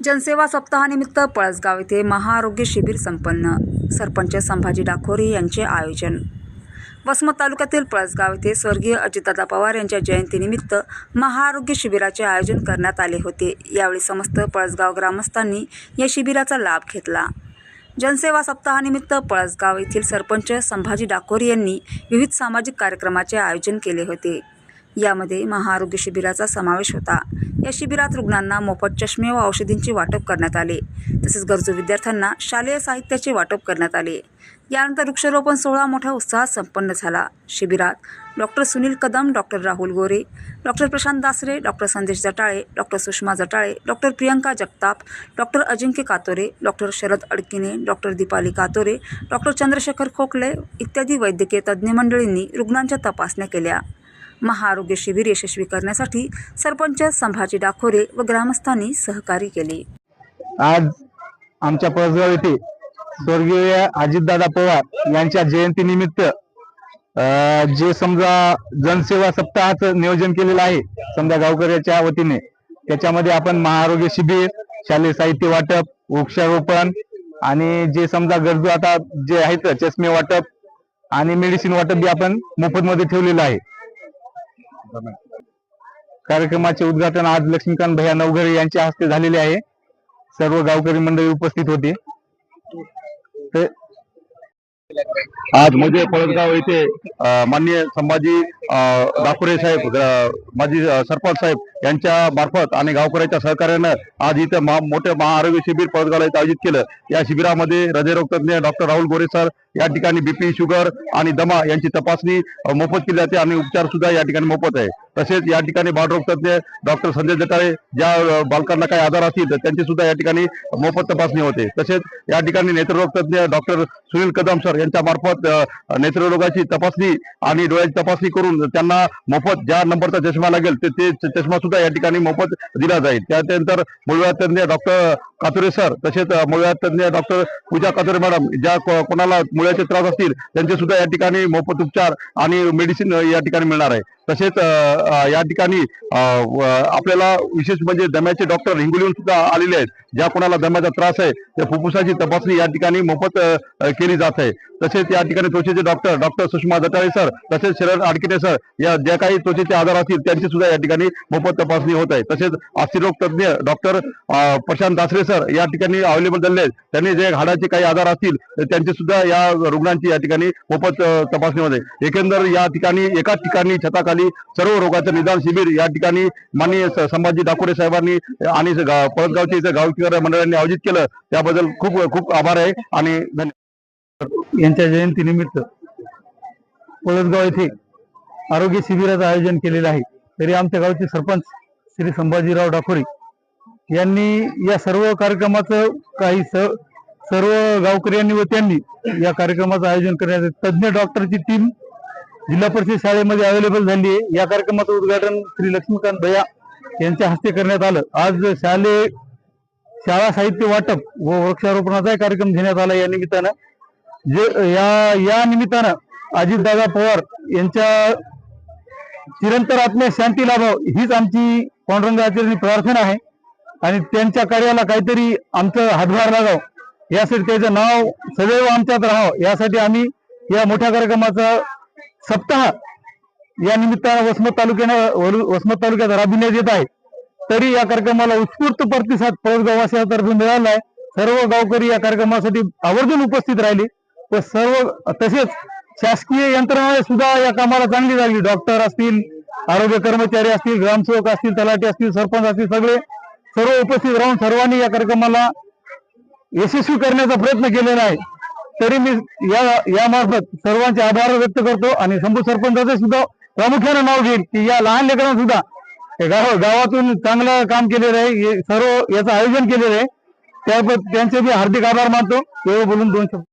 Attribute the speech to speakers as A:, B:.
A: जनसेवा सप्ताहानिमित्त पळसगाव येथे महाआरोग्य शिबिर संपन्न. सरपंच संभाजी डाखोरे यांचे आयोजन. वसमत तालुक्यातील पळसगाव येथे स्वर्गीय अजितदादा पवार यांच्या जयंतीनिमित्त महाआरोग्य शिबिराचे आयोजन करण्यात आले होते. यावेळी समस्त पळसगाव ग्रामस्थांनी या शिबिराचा लाभ घेतला. जनसेवा सप्ताहानिमित्त पळसगाव येथील सरपंच संभाजी डाखोरे यांनी विविध सामाजिक कार्यक्रमाचे आयोजन केले होते. यामध्ये महाआरोग्य शिबिराचा समावेश होता. या शिबिरात रुग्णांना मोफत चष्मे व औषधींचे वाटप करण्यात आले. तसेच गरजू विद्यार्थ्यांना शालेय साहित्याचे वाटप करण्यात आले. यानंतर वृक्षारोपण सोहळा मोठ्या उत्साहात संपन्न झाला. शिबिरात doctor Sunil Kadam, doctor Rahul Gore, doctor Prashant Dasare, doctor Sandesh Jatale, doctor Sushma Jatale, doctor Priyanka Jagtap, doctor Ajinkya Katore, doctor Sharad Adkine, doctor Deepali Katore, doctor Chandrashekhar Khokle इत्यादी वैद्यकीय तज्ज्ञ मंडळींनी रुग्णांच्या तपासण्या केल्या. महाआरोग्य शिबिर यशस्वी करण्यासाठी सरपंच संभाजी डाखोरे व ग्रामस्थांनी सहकार्य केले.
B: आज आमच्या पळसगाव येथे स्वर्गीय अजितदादा पवार यांच्या जयंतीनिमित्त जे समजा जनसेवा सप्ताहाचं नियोजन केलेलं आहे समजा गावकऱ्याच्या वतीने, त्याच्यामध्ये आपण महाआरोग्य शिबिर, शालेय साहित्य वाटप, वृक्षारोपण आणि जे समजा गरजू आता जे आहेत चष्मे वाटप आणि मेडिसिन वाटप बी आपण मोफत मध्ये ठेवलेलं आहे. कार्यक्रमाचे उद्घाटन आज लक्ष्मीकांत भैया नवघरे यांच्या हस्ते झालेले आहे. सर्व गावकरी मंडळी उपस्थित होते.
C: आज मध्ये पळसगाव येथे माननीय संभाजी डाखोरे साहेब, माजी सरपंच साहेब यांच्या मार्फत आणि गावकऱ्यांच्या सहकार्यानं आज इथे मोठे महाआरोग्य शिबिर पळसगावला इथे आयोजित केलं. या शिबिरामध्ये हृदयरोग तज्ञ डॉक्टर राहुल गोरे सर या ठिकाणी बीपी, शुगर आणि दमा यांची तपासणी मोफत केली जाते आणि उपचार सुद्धा या ठिकाणी मोफत आहे. तसेच या ठिकाणी बालरोग तज्ञ डॉक्टर संजय जटाळे, ज्या बालकांना काही आजार असतील तर त्यांची सुद्धा या ठिकाणी मोफत तपासणी होते. तसेच या ठिकाणी नेत्ररोग तज्ञ डॉक्टर सुनील कदम सर यांच्या मार्फत नेत्ररोगाची तपासणी आणि डोळ्याची तपासणी करून त्यांना मोफत ज्या नंबरचा चष्मा लागेल ते चष्मा सुद्धा या ठिकाणी मोफत दिला जाईल. त्यानंतर मूळव्याध तज्ञ डॉक्टर कातोरे सर, तसेच मूळव्याध तज्ञ डॉक्टर पूजा कातोरे मॅडम, ज्या कोणाला मुळ्याचे त्रास असतील त्यांचे सुद्धा या ठिकाणी मोफत उपचार आणि मेडिसिन या ठिकाणी मिळणार आहे. तसेच या ठिकाणी आपल्याला विशेष म्हणजे दम्याचे डॉक्टर हिंगोलीहून सुद्धा आलेले आहेत. ज्या कोणाला दम्याचा त्रास आहे त्या फुफ्फुसाची तपासणी या ठिकाणी मोफत केली जात आहे. तसेच या ठिकाणी त्वचेचे डॉक्टर सुषमा जटाळे सर, तसेच शरद अडकिने सर, या ज्या काही त्वचेचे आजार असतील त्यांची सुद्धा या ठिकाणी मोफत तपासणी होत आहे. तसेच अस्थिरोग तज्ञ डॉक्टर प्रशांत दासरे सर या ठिकाणी अवेलेबल झाले आहेत. त्यांनी जे हाडाचे काही आजार असतील त्यांचे सुद्धा या रुग्णांची या ठिकाणी मोफत तपासणी होते. एकंदर या ठिकाणी एकाच ठिकाणी छताखाली सर्व रोगाचं निदान शिबिर या ठिकाणी माननीय संभाजी डाखोरे साहेबांनी आणि पळसगावचे इथे गावकरी मंडळांनी आयोजित केलं. त्याबद्दल खूप खूप आभार आहे आणि धन्यवाद.
B: यांच्या जयंतीनिमित्त पळसगाव येथे आरोग्य शिबिराचं आयोजन केलेलं आहे. तरी आमच्या गावचे सरपंच श्री संभाजीराव डाखोरे यांनी या सर्व कार्यक्रमाचं काही सर्व गावकऱ्यांनी व त्यांनी या कार्यक्रमाचं आयोजन करण्यात तज्ज्ञ डॉक्टरची टीम जिल्हा परिषद शाळेमध्ये अवेलेबल झाली आहे. या कार्यक्रमाचं उद्घाटन श्री लक्ष्मीकांत भैया यांच्या हस्ते करण्यात आलं. आज शाळा साहित्य वाटप व वृक्षारोपणाचा कार्यक्रम घेण्यात आला. या निमित्तानं या निमित्तानं अजितदादा पवार यांच्या चिरंतर आत्म्यास शांती लाभाव हीच आमची पांडुरंग आचार्यांनी प्रार्थना आहे आणि त्यांच्या कार्याला काहीतरी आमचं हातभार लागाव, यासाठी त्याचं नाव सदैव आमच्यात राहावं, यासाठी आम्ही या मोठ्या कार्यक्रमाचा सप्ताह या निमित्तानं वसमत तालुक्यात राबविण्यात येत आहे. तरी या कार्यक्रमाला उत्स्फूर्त प्रतिसाद पळसगाववासियांतर्फे मिळाला आहे. सर्व गावकरी या कार्यक्रमासाठी आवर्जून उपस्थित राहिले व तसेच शासकीय यंत्रणा सुद्धा या कामाला चांगली लागली. डॉक्टर असतील, आरोग्य कर्मचारी असतील, ग्रामसेवक असतील, तलाठी असतील, सरपंच असतील, सर्व उपस्थित राहून सर्वांनी या कार्यक्रमाला यशस्वी करण्याचा प्रयत्न केलेला आहे. तरी मी यामार्फत सर्वांचे आभार व्यक्त करतो आणि शंभू सरपंचाचे सुद्धा प्रामुख्याने नाव घेईल की या लहान लेकरांना सुद्धा गावातून चांगलं काम केलेलं आहे, सर्व याचं आयोजन केलेलं आहे. त्याबद्दल त्यांचे मी हार्दिक आभार मानतो. एवढं बोलून 2 शब्द